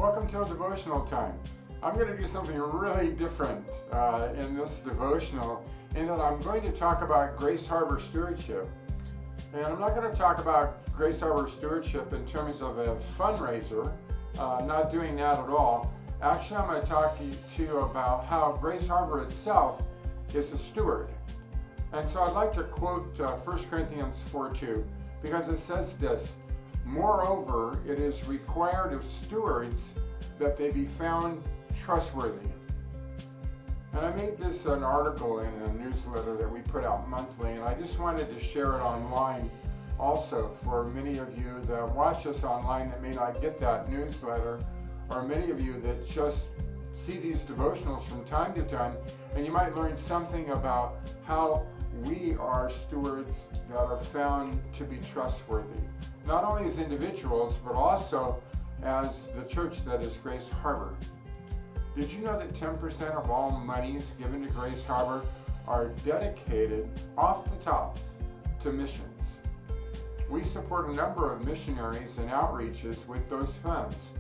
Welcome to a devotional time. I'm going to do something really different in this devotional in that I'm going to talk about Grace Harbor stewardship. And I'm not going to talk about Grace Harbor stewardship in terms of a fundraiser. I'm not doing that at all. Actually, I'm going to talk to you about how Grace Harbor itself is a steward. And so I'd like to quote 1 Corinthians 4:2 because it says this: "Moreover, it is required of stewards that they be found trustworthy." And I made this an article in a newsletter that we put out monthly, and I just wanted to share it online also for many of you that watch us online that may not get that newsletter, or many of you that just see these devotionals from time to time, and you might learn something about how we are stewards that are found to be trustworthy, not only as individuals, but also as the church that is Grace Harbor. Did you know that 10% of all monies given to Grace Harbor are dedicated off the top to missions? We support a number of missionaries and outreaches with those funds.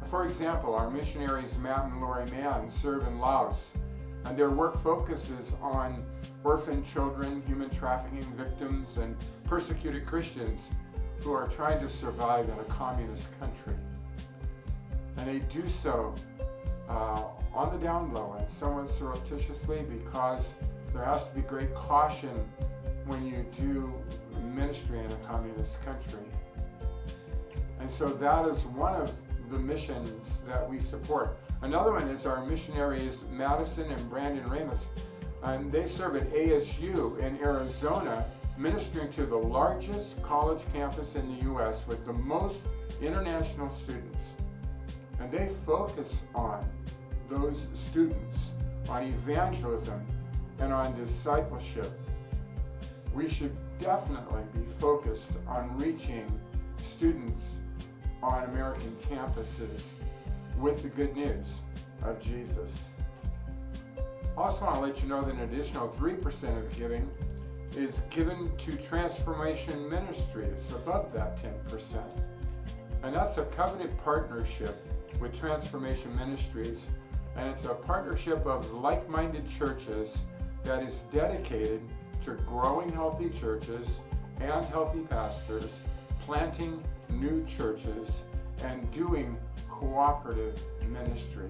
For example, our missionaries Matt and Lori Mann serve in Laos, and their work focuses on orphan children, human trafficking victims, and persecuted Christians who are trying to survive in a communist country. And they do so on the down low and somewhat surreptitiously, because there has to be great caution when you do ministry in a communist country. And so that is one of the missions that we support. Another one is our missionaries Madison and Brandon Ramos, and they serve at ASU in Arizona, ministering to the largest college campus in the U.S. with the most international students. And they focus on those students, on evangelism, and on discipleship. We should definitely be focused on reaching students on American campuses with the good news of Jesus. I also want to let you know that an additional 3% of giving is given to Transformation Ministries above that 10%. And that's a covenant partnership with Transformation Ministries, and it's a partnership of like-minded churches that is dedicated to growing healthy churches and healthy pastors, planting new churches, and doing cooperative ministry.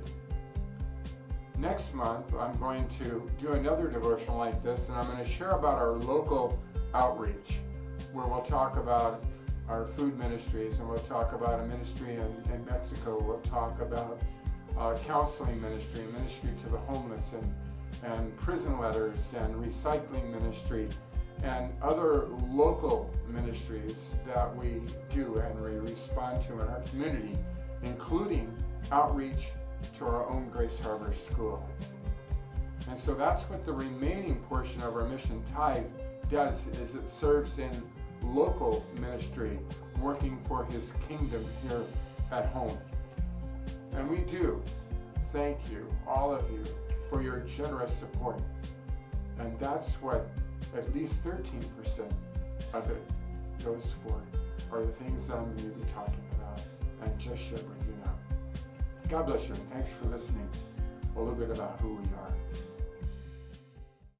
Next month, I'm going to do another devotional like this, and I'm going to share about our local outreach, where we'll talk about our food ministries, and we'll talk about a ministry in Mexico. We'll talk about counseling ministry, ministry to the homeless, and prison letters, and recycling ministry, and other local ministries that we do and we respond to in our community, including outreach to our own Grace Harbor School. And so that's what the remaining portion of our mission tithe does, is it serves in local ministry, working for His kingdom here at home. And we do thank you, all of you, for your generous support. And that's what at least 13% of it goes for, are the things that I'm going to be talking about and just share with you now. God bless you, and thanks for listening a little bit about who we are.